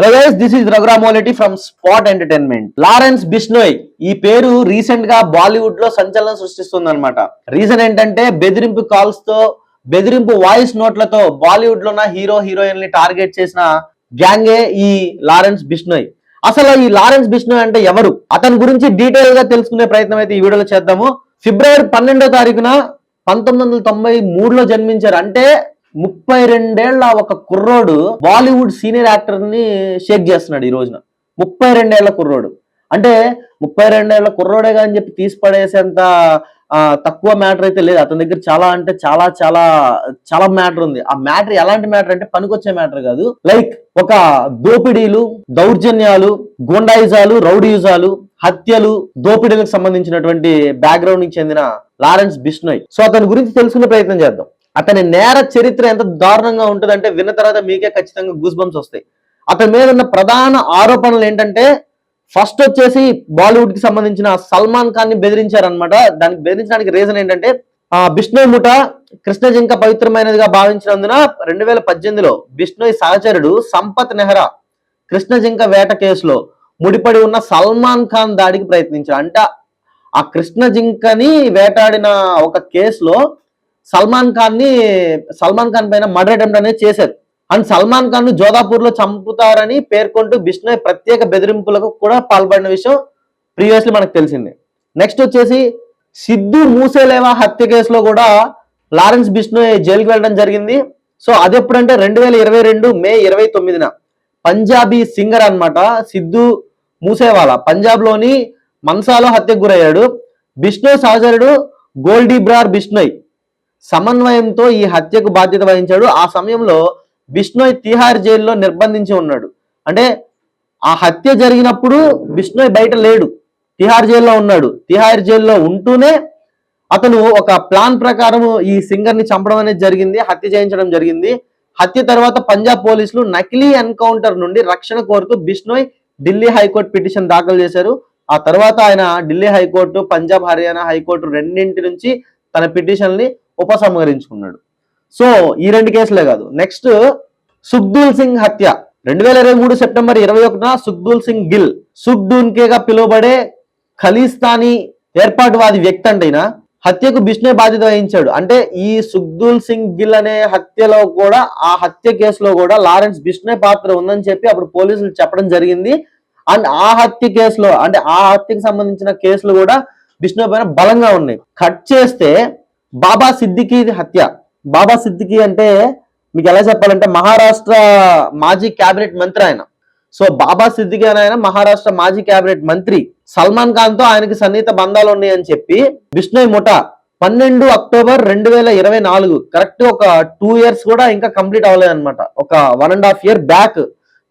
Hello guys, this is Raghuramoleti from Spot Entertainment. Lawrence Bishnoi ఈ పేరు recent గా బాలీవుడ్ లో సంచలనం సృష్టిస్తుంది అనమాట. రీజన్ ఏంటంటే బెదిరింపు కాల్స్ తో, బెదిరింపు వాయిస్ నోట్లతో బాలీవుడ్ లో ఉన్న హీరో హీరోయిన్ ని టార్గెట్ చేసిన గ్యాంగే ఈ లారెన్స్ బిష్నోయ్. అసలు ఈ లారెన్స్ బిష్నోయ్ అంటే ఎవరు, అతని గురించి డీటెయిల్ గా తెలుసుకునే ప్రయత్నం అయితే ఈ వీడియోలో చేద్దాము. ఫిబ్రవరి 12వ తారీఖున 1993లో జన్మించారు. అంటే 32 ఒక కుర్రోడు బాలీవుడ్ సీనియర్ యాక్టర్ ని షేక్ చేస్తున్నాడు ఈ రోజున. 32 కుర్రోడు అంటే 32 కుర్రోడే అని చెప్పి తీసి పడేసేంత తక్కువ మ్యాటర్ అయితే లేదు. అతని దగ్గర చాలా అంటే చాలా చాలా చాలా మ్యాటర్ ఉంది. ఆ మ్యాటర్ ఎలాంటి మ్యాటర్ అంటే పనికొచ్చే మ్యాటర్ కాదు. లైక్ ఒక దోపిడీలు, దౌర్జన్యాలు, గూండాయిజాలు, రౌడీయుజాలు, హత్యలు, దోపిడీలకు సంబంధించినటువంటి బ్యాక్గ్రౌండ్ కి చెందిన లారెన్స్ బిష్నోయ్. సో అతని గురించి తెలుసుకునే ప్రయత్నం చేద్దాం. అతని నేర చరిత్ర ఎంత దారుణంగా ఉంటుందంటే విన్న తర్వాత మీకే ఖచ్చితంగా గూస్ బంప్స్ వస్తాయి. అతని మీద ఉన్న ప్రధాన ఆరోపణలు ఏంటంటే, ఫస్ట్ వచ్చేసి బాలీవుడ్ కి సంబంధించిన సల్మాన్ ఖాన్ ని బెదిరించారనమాట. దానికి బెదిరించడానికి రీజన్ ఏంటంటే, బిష్నోయ్ ముఠా కృష్ణ జింక పవిత్రమైనదిగా భావించినందున 2018లో బిష్నోయ్ సహచరుడు సంపత్ నెహ్రా కృష్ణ జింక వేట కేసులో ముడిపడి ఉన్న సల్మాన్ ఖాన్ దాడికి ప్రయత్నించారు. అంటే ఆ కృష్ణ జింకని వేటాడిన ఒక కేసులో సల్మాన్ ఖాన్ పైన మర్డర్ అటెంప్ట్ అనేది చేశారు. అండ్ సల్మాన్ ఖాన్ ను జోధాపూర్ లో చంపుతారని పేర్కొంటూ బిష్నోయ్ ప్రత్యేక బెదిరింపులకు కూడా పాల్పడిన విషయం ప్రీవియస్లీ మనకు తెలిసిందే. నెక్స్ట్ వచ్చేసి సిద్ధు మూసేలేవా హత్య కేసులో కూడా లారెన్స్ బిష్నోయ్ జైలుకి వెళ్ళడం జరిగింది. సో అది ఎప్పుడంటే 2022 మే 29న పంజాబీ సింగర్ అన్నమాట సిద్ధు మూసేవాలా పంజాబ్ లోని మన్సాలో హత్యకు గురయ్యాడు. బిష్నోయ్ సహచరుడు గోల్డీ బ్రార్ బిష్నోయ్ సమన్వయంతో ఈ హత్యకు బాధ్యత వహించాడు. ఆ సమయంలో బిష్నోయ్ తిహార్ జైల్లో నిర్బంధించి ఉన్నాడు. అంటే ఆ హత్య జరిగినప్పుడు బిష్నోయ్ బయట లేడు, తిహార్ జైల్లో ఉన్నాడు. తిహార్ జైల్లో ఉంటూనే అతను ఒక ప్లాన్ ప్రకారం ఈ సింగర్ ని చంపడం అనేది జరిగింది, హత్య చేయించడం జరిగింది. హత్య తర్వాత పంజాబ్ పోలీసులు నకిలీ ఎన్కౌంటర్ నుండి రక్షణ కోరుతూ బిష్నోయ్ ఢిల్లీ హైకోర్టు పిటిషన్ దాఖలు చేశారు. ఆ తర్వాత ఆయన ఢిల్లీ హైకోర్టు, పంజాబ్ హర్యానా హైకోర్టు రెండింటి నుంచి తన పిటిషన్ ని ఉపసంహరించుకున్నాడు. సో ఈ రెండు కేసులే కాదు, నెక్స్ట్ సుఖ్దూల్ సింగ్ హత్య 2023 సెప్టెంబర్ 21న సుఖ్దూల్ సింగ్ గిల్, సుఖ్దూన్కేగా పిలువబడే ఖలిస్తానీ ఏర్పాటువాది వ్యక్తి అంటైనా హత్యకు బిష్నోయ్ బాధ్యత వహించాడు. అంటే ఈ సుఖ్దూల్ సింగ్ గిల్ అనే హత్యలో కూడా, ఆ హత్య కేసులో కూడా లారెన్స్ బిష్నోయ్ పాత్ర ఉందని చెప్పి అప్పుడు పోలీసులు చెప్పడం జరిగింది. అండ్ ఆ హత్య కేసులో, అంటే ఆ హత్యకు సంబంధించిన కేసులు కూడా బిష్నోయ్ పైన బలంగా ఉన్నాయి. కట్ చేస్తే బాబా సిద్దికీ హత్య. బాబా సిద్దికీ అంటే మీకు ఎలా చెప్పాలంటే మహారాష్ట్ర మాజీ క్యాబినెట్ మంత్రి ఆయన. సో బాబా సిద్దికీ అని ఆయన మహారాష్ట్ర మాజీ క్యాబినెట్ మంత్రి. సల్మాన్ ఖాన్ తో ఆయనకి సన్నిహిత బంధాలు ఉన్నాయని చెప్పి బిష్నోయ్ ముఠా 12 అక్టోబర్ 2024, కరెక్ట్ ఒక 2 years కూడా ఇంకా కంప్లీట్ అవ్వలేదు అనమాట. ఒక 1.5 year బ్యాక్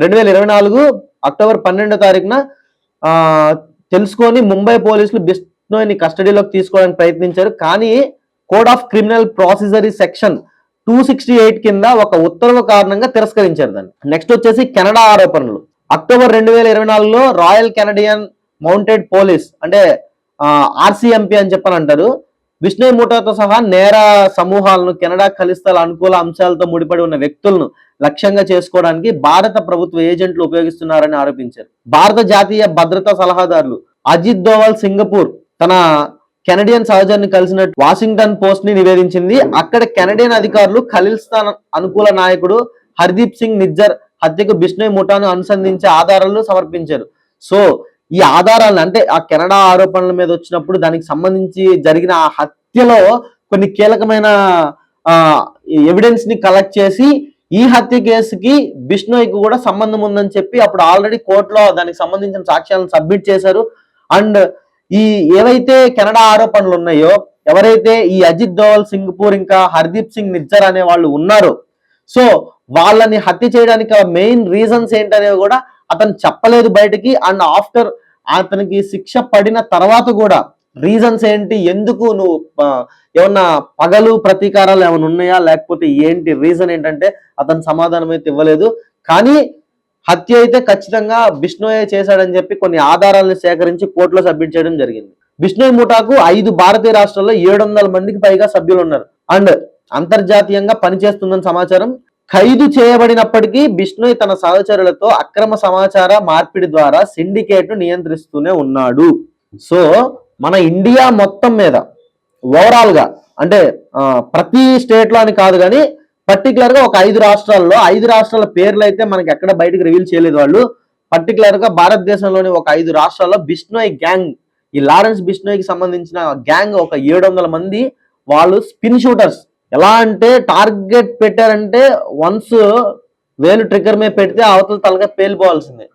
2024 అక్టోబర్ 12వ తారీఖున తెలుసుకొని ముంబై పోలీసులు బిష్నోయ్ ని కస్టడీలోకి తీసుకోవడానికి ప్రయత్నించారు. కానీ కోడ్ ఆఫ్ క్రిమినల్ ప్రాసిజరీ సెక్షన్ 268 కింద ఒక ఉత్తర్వు కారణంగా తిరస్కరించారు దాన్ని. నెక్స్ట్ వచ్చేసి కెనడా ఆరోపణలు. అక్టోబర్ 2024లో రాయల్ కెనడియన్ మౌంటెడ్ పోలీస్, అంటే ఆర్సీఎంపీ అని చెప్పని అంటారు, బిష్నోయ్ ముఠాతో సహా నేర సమూహాలను, కెనడా ఖలిస్తాల అనుకూల అంశాలతో ముడిపడి ఉన్న వ్యక్తులను లక్ష్యంగా చేసుకోవడానికి భారత ప్రభుత్వ ఏజెంట్లు ఉపయోగిస్తున్నారని ఆరోపించారు. భారత జాతీయ భద్రతా సలహాదారులు అజిత్ దోవల్ సింగపూర్ తన కెనడియన్ సహచరుని కలిసినట్టు వాషింగ్టన్ పోస్ట్ ని నివేదించింది. అక్కడ కెనడియన్ అధికారులు ఖలిస్తాన్ అనుకూల నాయకుడు హర్దీప్ సింగ్ నిజ్జర్ హత్యకు బిష్నోయ్ ముఠాను అనుసంధించే ఆధారాలు సమర్పించారు. సో ఈ ఆధారాలను, అంటే ఆ కెనడా ఆరోపణల మీద వచ్చినప్పుడు దానికి సంబంధించి జరిగిన ఆ హత్యలో కొన్ని కీలకమైన ఎవిడెన్స్ ని కలెక్ట్ చేసి ఈ హత్య కేసుకి బిష్నోయ్ కు కూడా సంబంధం ఉందని చెప్పి అప్పుడు ఆల్రెడీ కోర్టులో దానికి సంబంధించిన సాక్ష్యాలను సబ్మిట్ చేశారు. అండ్ ఈ ఏవైతే కెనడా ఆరోపణలు ఉన్నాయో, ఎవరైతే ఈ అజిత్ దోవల్ సింగపూర్ ఇంకా హర్దీప్ సింగ్ నిజ్జర్ అనే వాళ్ళు ఉన్నారో, సో వాళ్ళని హత్య చేయడానికి మెయిన్ రీజన్స్ ఏంటనేవి కూడా అతను చెప్పలేదు బయటకి. అండ్ ఆఫ్టర్ అతనికి శిక్ష పడిన తర్వాత కూడా రీజన్స్ ఏంటి, ఎందుకు నువ్వు ఏమన్నా పగలు ప్రతీకారాలు ఏమైనా ఉన్నాయా, లేకపోతే ఏంటి రీజన్ ఏంటంటే అతను సమాధానం అయితే ఇవ్వలేదు. కానీ హత్య అయితే ఖచ్చితంగా బిష్నోయ్ చేశాడని చెప్పి కొన్ని ఆధారాలను సేకరించి కోర్టులో సబ్మిట్ చేయడం జరిగింది. బిష్నోయ్ ముఠాకు 5 భారతీయ రాష్ట్రాల్లో 700 మందికి పైగా సభ్యులు ఉన్నారు. అండ్ అంతర్జాతీయంగా పనిచేస్తుందని సమాచారం. ఖైదు చేయబడినప్పటికీ బిష్నోయ్ తన సహచరులతో అక్రమ సమాచార మార్పిడి ద్వారా సిండికేట్ ను నియంత్రిస్తూనే ఉన్నాడు. సో మన ఇండియా మొత్తం మీద ఓవరాల్ గా అంటే ప్రతి స్టేట్ లో అని కాదు కానీ పర్టికులర్ గా ఒక 5 రాష్ట్రాల్లో 5 రాష్ట్రాల పేర్లు అయితే మనకి ఎక్కడ బయటకు రివీల్ చేయలేదు వాళ్ళు. పర్టికులర్ గా భారతదేశంలోని ఒక 5 రాష్ట్రాల్లో బిష్నోయ్ గ్యాంగ్, ఈ లారెన్స్ బిష్నోయ్ కి సంబంధించిన గ్యాంగ్ ఒక 700 మంది వాళ్ళు స్పిన్ షూటర్స్. ఎలా అంటే టార్గెట్ పెట్టారంటే వన్స్ వేలు ట్రిగ్గర్ మీద పెడితే అవతల తలగా పేలిపోవాల్సిందే.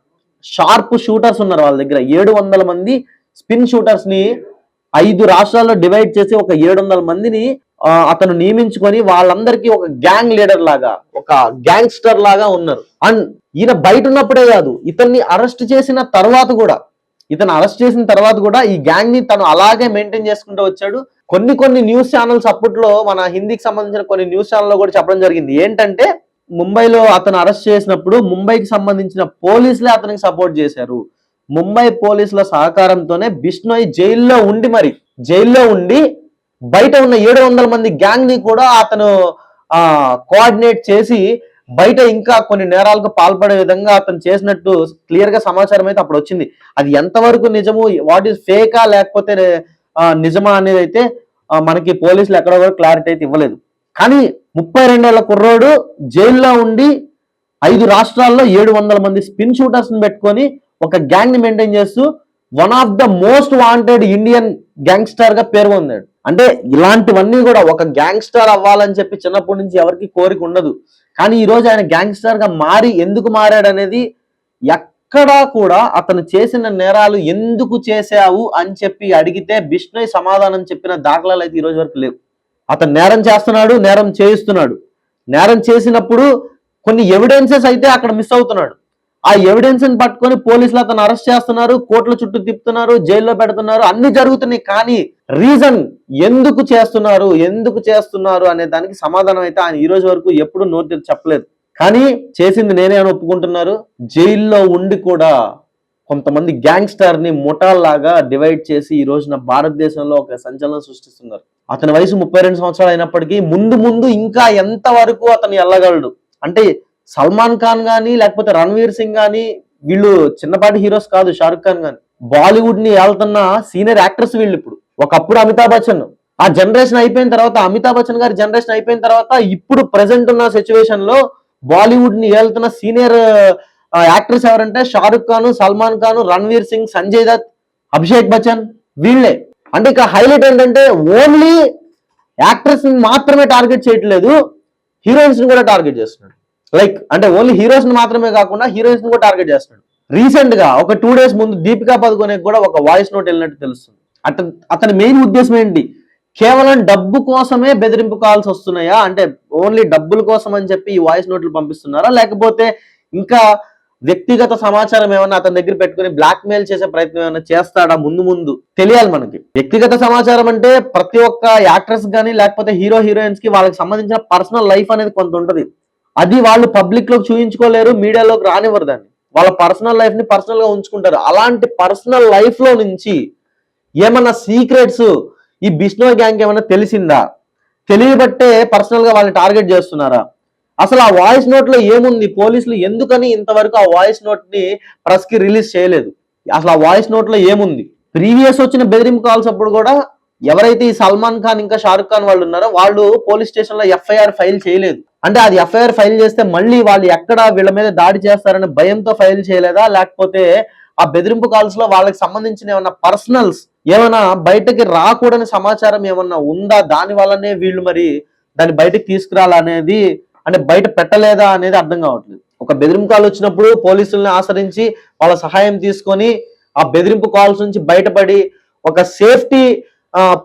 షార్ప్ షూటర్స్ ఉన్నారు వాళ్ళ దగ్గర. 700 మంది స్పిన్ షూటర్స్ ని 5 రాష్ట్రాల్లో డివైడ్ చేసి ఒక 700 మందిని అతను నియమించుకొని వాళ్ళందరికీ ఒక గ్యాంగ్ లీడర్ లాగా, ఒక గ్యాంగ్స్టర్ లాగా ఉన్నారు. అండ్ ఈయన బయట ఉన్నప్పుడే కాదు, ఇతన్ని అరెస్ట్ చేసిన తర్వాత కూడా ఈ గ్యాంగ్ ని తను అలాగే మెయింటైన్ చేసుకుంటూ వచ్చాడు. కొన్ని న్యూస్ ఛానల్స్ అప్పట్లో మన హిందీకి సంబంధించిన కొన్ని న్యూస్ ఛానల్లో కూడా చెప్పడం జరిగింది. ఏంటంటే ముంబైలో అతను అరెస్ట్ చేసినప్పుడు ముంబైకి సంబంధించిన పోలీసులే అతనికి సపోర్ట్ చేశారు. ముంబై పోలీసుల సహకారంతోనే బిష్నోయ్ జైల్లో ఉండి బయట ఉన్న 700 మంది గ్యాంగ్ ని కూడా అతను కోఆర్డినేట్ చేసి బయట ఇంకా కొన్ని నేరాలకు పాల్పడే విధంగా అతను చేసినట్టు క్లియర్ గా సమాచారం అయితే అప్పుడు వచ్చింది. అది ఎంతవరకు నిజము, వాట్ ఈస్ ఫేకా లేకపోతే నిజమా అనేది అయితే మనకి పోలీసులు ఎక్కడ కూడా క్లారిటీ అయితే ఇవ్వలేదు. కానీ 32 ఏళ్ల కుర్రోడు జైల్లో ఉండి 5 రాష్ట్రాల్లో 700 మంది స్పిన్ షూటర్స్ ని పెట్టుకొని ఒక గ్యాంగ్ ని మెయింటైన్ చేస్తూ one of the most wanted Indian gangster గా పేరు పొందాడు. అంటే ఇలాంటివన్నీ కూడా ఒక గ్యాంగ్స్టర్ అవ్వాలని చెప్పి చిన్నప్పటి నుంచి ఎవరికి కోరిక ఉండదు. కానీ ఈ రోజు ఆయన గ్యాంగ్స్టర్ గా ఎందుకు మారాడు అనేది ఎక్కడా కూడా అతను చేసిన నేరాలు ఎందుకు చేశావు అని చెప్పి అడిగితే బిష్నోయ్ సమాధానం చెప్పిన దాఖలాలు అయితే ఈ రోజు వరకు లేవు. అతను నేరం చేస్తున్నాడు, నేరం చేయిస్తున్నాడు. నేరం చేసినప్పుడు కొన్ని ఎవిడెన్సెస్ అయితే అక్కడ మిస్ అవుతున్నాడు. ఆ ఎవిడెన్స్ ని పట్టుకొని పోలీసులు అతను అరెస్ట్ చేస్తున్నారు, కోర్టుల చుట్టూ తిప్పుతున్నారు, జైల్లో పెడుతున్నారు, అన్ని జరుగుతున్నాయి. కానీ రీజన్ ఎందుకు చేస్తున్నారు అనే దానికి సమాధానం అయితే ఆయన ఈ రోజు వరకు ఎప్పుడు నోటి చెప్పలేదు. కానీ చేసింది నేనే అని ఒప్పుకుంటున్నారు. జైల్లో ఉండి కూడా కొంతమంది గ్యాంగ్స్టర్ ని ముఠాల్లాగా డివైడ్ చేసి ఈ రోజున భారతదేశంలో ఒక సంచలనం సృష్టిస్తున్నారు. అతని వయసు 32 సంవత్సరాలు అయినప్పటికీ ముందు ఇంకా ఎంత వరకు అతను వెళ్ళగలడు అంటే సల్మాన్ ఖాన్ గానీ లేకపోతే రణ్వీర్ సింగ్ గానీ వీళ్ళు చిన్నపాటి హీరోస్ కాదు. షారుఖ్ ఖాన్ గానీ బాలీవుడ్ ని వెళ్తున్న సీనియర్ యాక్టర్స్ వీళ్ళు. ఇప్పుడు ఒకప్పుడు అమితాబ్ బచ్చన్, ఆ జనరేషన్ అయిపోయిన తర్వాత, అమితాబ్ బచ్చన్ గారి జనరేషన్ అయిపోయిన తర్వాత ఇప్పుడు ప్రెసెంట్ ఉన్న సిచ్యువేషన్ లో బాలీవుడ్ ని వెళ్తున్న సీనియర్ యాక్టర్స్ ఎవరంటే షారుఖ్ ఖాన్, సల్మాన్ ఖాన్, రణ్వీర్ సింగ్, సంజయ్ దత్, అభిషేక్ బచ్చన్ వీళ్ళే. అంటే ఇక హైలైట్ ఏంటంటే ఓన్లీ యాక్టర్స్ ని మాత్రమే టార్గెట్ చేయట్లేదు, హీరోయిన్స్ ని కూడా టార్గెట్ చేస్తున్నాడు. అంటే ఓన్లీ హీరోస్ ని మాత్రమే కాకుండా హీరోయిన్స్ ని కూడా టార్గెట్ చేస్తున్నాడు. రీసెంట్ గా ఒక 2 days ముందు దీపికా పదుకొనే కూడా ఒక వాయిస్ నోట్ వెళ్ళినట్టు తెలుస్తుంది. అతని మెయిన్ ఉద్దేశం ఏంటి? కేవలం డబ్బు కోసమే బెదిరింపు కాల్స్ వస్తున్నాయా, అంటే ఓన్లీ డబ్బుల కోసం అని చెప్పి ఈ వాయిస్ నోట్లు పంపిస్తున్నారా, లేకపోతే ఇంకా వ్యక్తిగత సమాచారం ఏమన్నా అతని దగ్గర పెట్టుకుని బ్లాక్ మెయిల్ చేసే ప్రయత్నం ఏమైనా చేస్తాడా ముందు తెలియాలి మనకి. వ్యక్తిగత సమాచారం అంటే ప్రతి ఒక్క యాక్టర్స్ కానీ లేకపోతే హీరోయిన్స్ కి వాళ్ళకి సంబంధించిన పర్సనల్ లైఫ్ అనేది కొంత ఉంటది. అది వాళ్ళు పబ్లిక్ లోకి చూపించుకోలేరు, మీడియాలోకి రానివ్వరు. దాన్ని వాళ్ళ పర్సనల్ లైఫ్ ని పర్సనల్ గా ఉంచుకుంటారు. అలాంటి పర్సనల్ లైఫ్ లో నుంచి ఏమన్నా సీక్రెట్స్ ఈ బిష్నోయ్ గ్యాంగ్ ఏమన్నా తెలిసిందా, తెలియబట్టే పర్సనల్ గా వాళ్ళని టార్గెట్ చేస్తున్నారా? అసలు ఆ వాయిస్ నోట్ లో ఏముంది? పోలీసులు ఎందుకని ఇంతవరకు ఆ వాయిస్ నోట్ ని ప్రెస్ కి రిలీజ్ చేయలేదు? అసలు ఆ వాయిస్ నోట్ లో ఏముంది? ప్రీవియస్ వచ్చిన బెదిరింపు కాల్స్ అప్పుడు కూడా ఎవరైతే ఈ సల్మాన్ ఖాన్ ఇంకా షారుఖ్ ఖాన్ వాళ్ళు ఉన్నారో వాళ్ళు పోలీస్ స్టేషన్ లో ఎఫ్ఐఆర్ ఫైల్ చేయలేదు. అంటే అది ఎఫ్ఐఆర్ ఫైల్ చేస్తే మళ్ళీ వాళ్ళు ఎక్కడ వీళ్ళ మీద దాడి చేస్తారనే భయంతో ఫైల్ చేయలేదా, లేకపోతే ఆ బెదిరింపు కాల్స్ లో వాళ్ళకి సంబంధించిన ఏమన్నా పర్సనల్స్ ఏమైనా బయటకి రాకూడని సమాచారం ఏమన్నా ఉందా, దాని వల్లనే వీళ్ళు మరి దాన్ని బయటకు తీసుకురాలనేది, అంటే బయట పెట్టలేదా అనేది అర్థం కావట్లేదు. ఒక బెదిరింపు కాల్ వచ్చినప్పుడు పోలీసుల్ని ఆశ్రయించి వాళ్ళ సహాయం తీసుకొని ఆ బెదిరింపు కాల్స్ నుంచి బయటపడి ఒక సేఫ్టీ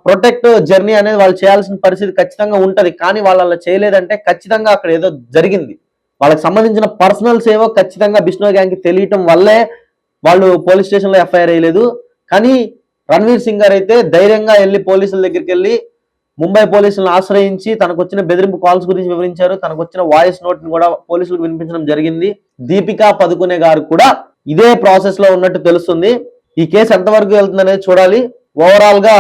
ప్రొటెక్ట్ జర్నీ అనేది వాళ్ళు చేయాల్సిన పరిస్థితి ఖచ్చితంగా ఉంటది. కానీ వాళ్ళు అలా చేయలేదంటే ఖచ్చితంగా అక్కడ ఏదో జరిగింది. వాళ్ళకి సంబంధించిన పర్సనల్స్ ఏవో ఖచ్చితంగా బిష్నోయ్ గ్యాంగ్ కి తెలియటం వల్లే వాళ్ళు పోలీస్ స్టేషన్ లో ఎఫ్ఐఆర్ వేయలేదు. కానీ రణ్వీర్ సింగ్ గారు అయితే ధైర్యంగా వెళ్ళి పోలీసుల దగ్గరికి వెళ్ళి ముంబై పోలీసులను ఆశ్రయించి తనకు వచ్చిన బెదిరింపు కాల్స్ గురించి వివరించారు. తనకు వచ్చిన వాయిస్ నోట్ ని కూడా పోలీసులకు వినిపించడం జరిగింది. దీపికా పదుకొనే గారు కూడా ఇదే ప్రాసెస్ లో ఉన్నట్టు తెలుస్తుంది. ఈ కేసు ఎంతవరకు వెళ్తుందనేది చూడాలి. ఓవరాల్ గా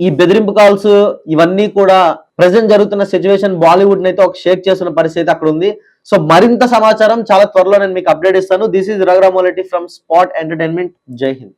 ఈ బెదిరింపు కాల్స్ ఇవన్నీ కూడా ప్రెసెంట్ జరుగుతున్న సిచ్యువేషన్ బాలీవుడ్ అయితే ఒక షేక్ చేస్తున్న పరిస్థితి అక్కడ ఉంది. సో మరింత సమాచారం చాలా త్వరలో నేను మీకు అప్డేట్ ఇస్తాను. This is Raghuramoletti from Spot Entertainment. జై హింద్.